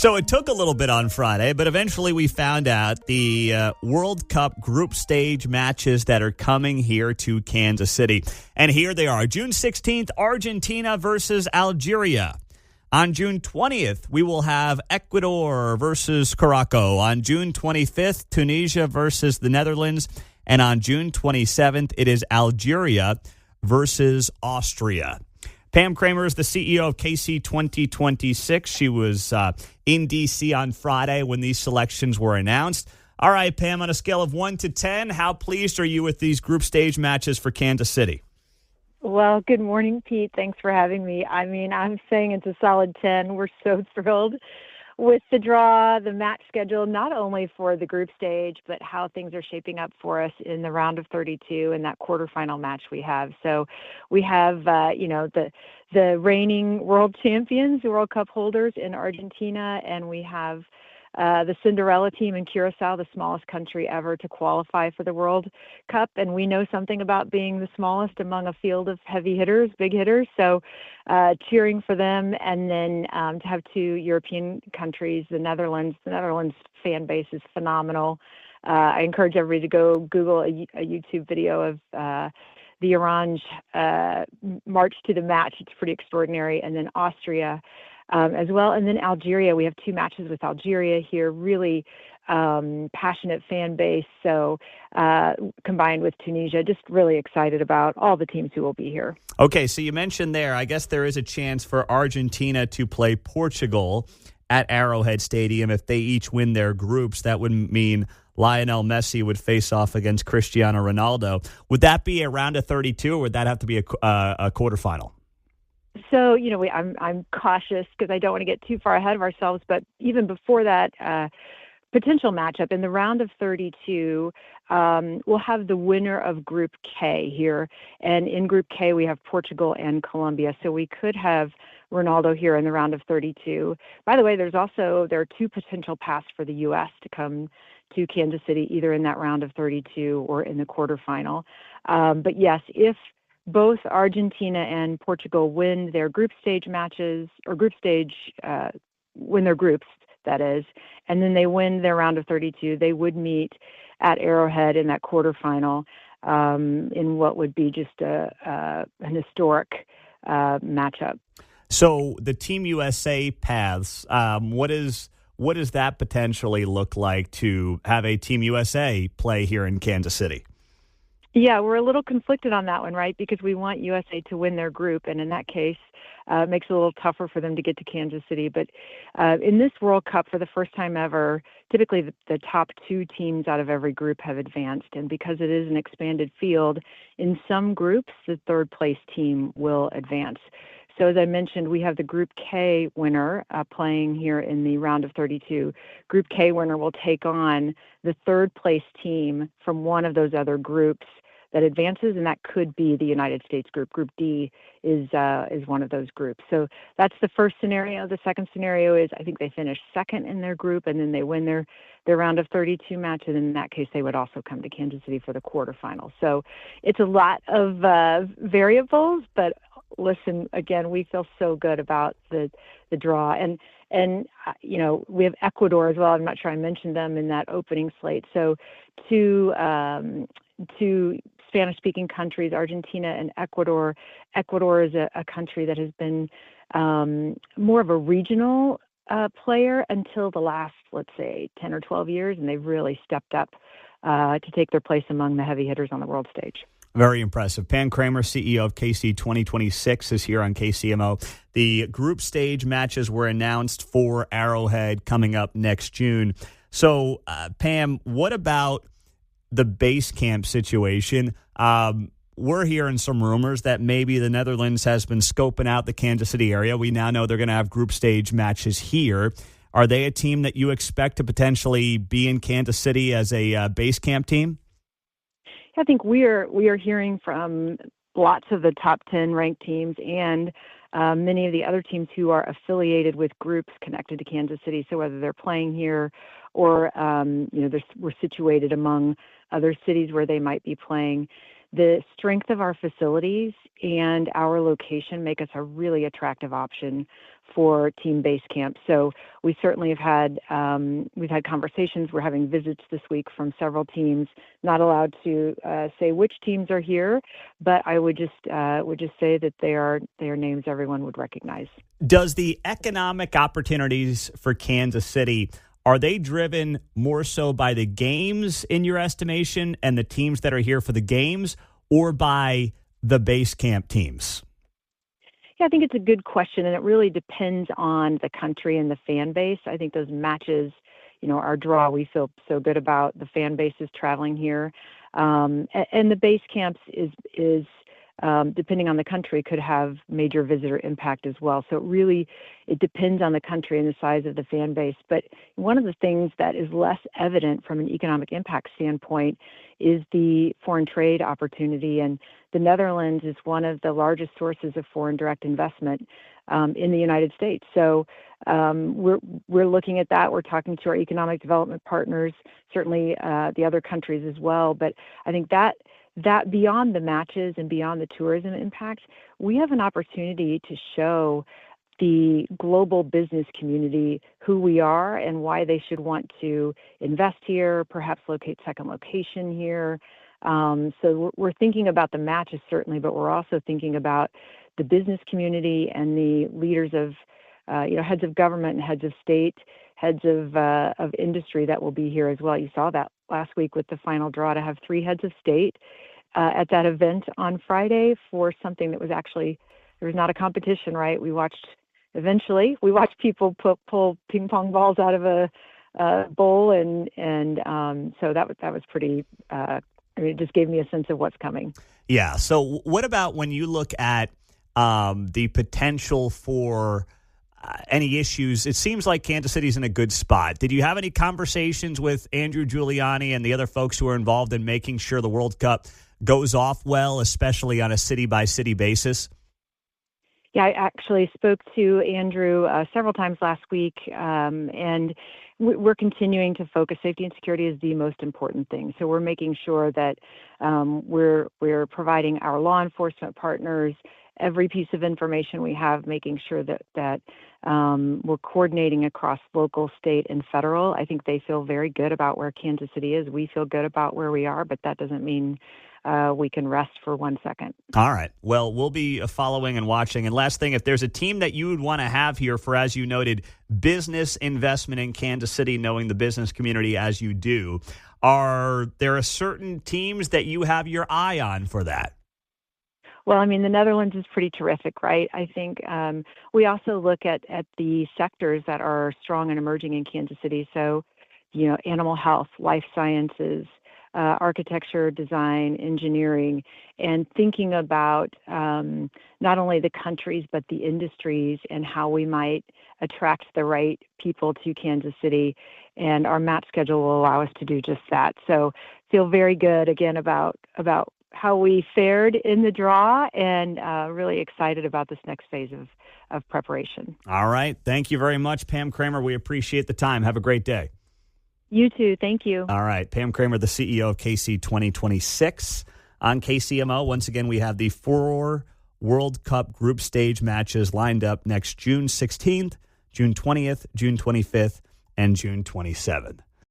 So it took a little bit on Friday, but eventually we found out the World Cup group stage matches that are coming here to Kansas City. And here they are. June 16th, Argentina versus Algeria. On June 20th, we will have Ecuador versus Morocco. On June 25th, Tunisia versus the Netherlands. And on June 27th, it is Algeria versus Austria. Pam Kramer is the CEO of KC 2026. She was in D.C. on Friday when these selections were announced. All right, Pam, on a scale of 1 to 10, how pleased are you with these group stage matches for Kansas City? Well, good morning, Pete. Thanks for having me. I mean, I'm saying it's a solid 10. We're so thrilled with the draw, the match schedule, not only for the group stage, but how things are shaping up for us in the round of 32 and that quarterfinal match we have. So we have, the reigning world champions, the World Cup holders in Argentina, and we have the Cinderella team in Curacao, the smallest country ever to qualify for the World Cup. And we know something about being the smallest among a field of heavy hitters, big hitters. So cheering for them. And then to have two European countries, the Netherlands fan base is phenomenal. I encourage everybody to go Google a YouTube video of the Orange march to the match. It's pretty extraordinary. And then Austria as well. And then Algeria, we have two matches with Algeria here, really passionate fan base. So combined with Tunisia, just really excited about all the teams who will be here. Okay, so you mentioned there, I guess there is a chance for Argentina to play Portugal at Arrowhead Stadium. If they each win their groups, that would mean Lionel Messi would face off against Cristiano Ronaldo. Would that be a round of 32, or would that have to be a quarterfinal? So, I'm cautious because I don't want to get too far ahead of ourselves. But even before that potential matchup in the round of 32, we'll have the winner of Group K here. And in Group K, we have Portugal and Colombia. So we could have Ronaldo here in the round of 32. By the way, there are two potential paths for the U.S. to come to Kansas City, either in that round of 32 or in the quarterfinal. But yes, if both Argentina and Portugal win their group stage matches, or win their groups, that is, and then they win their round of 32, they would meet at Arrowhead in that quarterfinal in what would be just an historic matchup. So the Team USA paths, what does that potentially look like to have a Team USA play here in Kansas City? Yeah, we're a little conflicted on that one, right? Because we want USA to win their group, and in that case, it makes it a little tougher for them to get to Kansas City. But in this World Cup, for the first time ever, typically the top two teams out of every group have advanced. And because it is an expanded field, in some groups, the third place team will advance. So as I mentioned, we have the Group K winner playing here in the round of 32. Group K winner will take on the third place team from one of those other groups that advances, and that could be the United States group. Group D is one of those groups. So that's the first scenario. The second scenario is I think they finish second in their group, and then they win their round of 32 match, and in that case, they would also come to Kansas City for the quarterfinals. So it's a lot of variables, but listen, again, we feel so good about the draw. And we have Ecuador as well. I'm not sure I mentioned them in that opening slate. So two Spanish-speaking countries, Argentina and Ecuador. Ecuador is a country that has been more of a regional player until the last, let's say, 10 or 12 years, and they've really stepped up to take their place among the heavy hitters on the world stage. Very impressive. Pam Kramer, CEO of KC 2026, is here on KCMO. The group stage matches were announced for Arrowhead coming up next June. So, Pam, what about the base camp situation? We're hearing some rumors that maybe the Netherlands has been scoping out the Kansas City area. We now know they're going to have group stage matches here. Are they a team that you expect to potentially be in Kansas City as a base camp team? I think we are hearing from lots of the top 10 ranked teams and many of the other teams who are affiliated with groups connected to Kansas City. So whether they're playing here or we're situated among other cities where they might be playing, the strength of our facilities and our location make us a really attractive option for Team Base Camp. So we certainly have had we've had conversations. We're having visits this week from several teams. Not allowed to say which teams are here, but I would just say that they are names everyone would recognize. Does the economic opportunities for Kansas City, are they driven more so by the games in your estimation and the teams that are here for the games, or by the base camp teams? Yeah, I think it's a good question, and it really depends on the country and the fan base. I think those matches, our draw, we feel so good about the fan bases traveling here. And the base camps is depending on the country, could have major visitor impact as well. So it depends on the country and the size of the fan base. But one of the things that is less evident from an economic impact standpoint is the foreign trade opportunity. And the Netherlands is one of the largest sources of foreign direct investment in the United States. So we're looking at that. We're talking to our economic development partners, certainly the other countries as well. But I think that beyond the matches and beyond the tourism impacts, we have an opportunity to show the global business community who we are and why they should want to invest here, perhaps locate second location here. So we're thinking about the matches certainly, but we're also thinking about the business community and the leaders of, heads of government and heads of state, heads of industry that will be here as well. You saw that last week with the final draw to have 3 heads of state at that event on Friday for something that was actually, there was not a competition, right? We watched people pull ping pong balls out of a bowl, and so that was pretty. It just gave me a sense of what's coming. Yeah. So what about when you look at the potential for any issues? It seems like Kansas City's in a good spot. Did you have any conversations with Andrew Giuliani and the other folks who are involved in making sure the World Cup goes off well, especially on a city-by-city basis? Yeah, I actually spoke to Andrew several times last week, and we're continuing to focus. Safety and security is the most important thing. So we're making sure that we're providing our law enforcement partners every piece of information we have, making sure that we're coordinating across local, state, and federal. I think they feel very good about where Kansas City is. We feel good about where we are, but that doesn't mean we can rest for 1 second. All right. Well, we'll be following and watching. And last thing, if there's a team that you would want to have here for, as you noted, business investment in Kansas City, knowing the business community as you do, are there certain teams that you have your eye on for that? Well, I mean, the Netherlands is pretty terrific, right? I think we also look at the sectors that are strong and emerging in Kansas City. So, animal health, life sciences, architecture, design, engineering, and thinking about not only the countries, but the industries and how we might attract the right people to Kansas City. And our match schedule will allow us to do just that. So feel very good, again, about how we fared in the draw, and really excited about this next phase of preparation. All right. Thank you very much, Pam Kramer. We appreciate the time. Have a great day. You too. Thank you. All right. Pam Kramer, the CEO of KC 2026 on KCMO. Once again, we have the 4 World Cup group stage matches lined up next June 16th, June 20th, June 25th, and June 27th.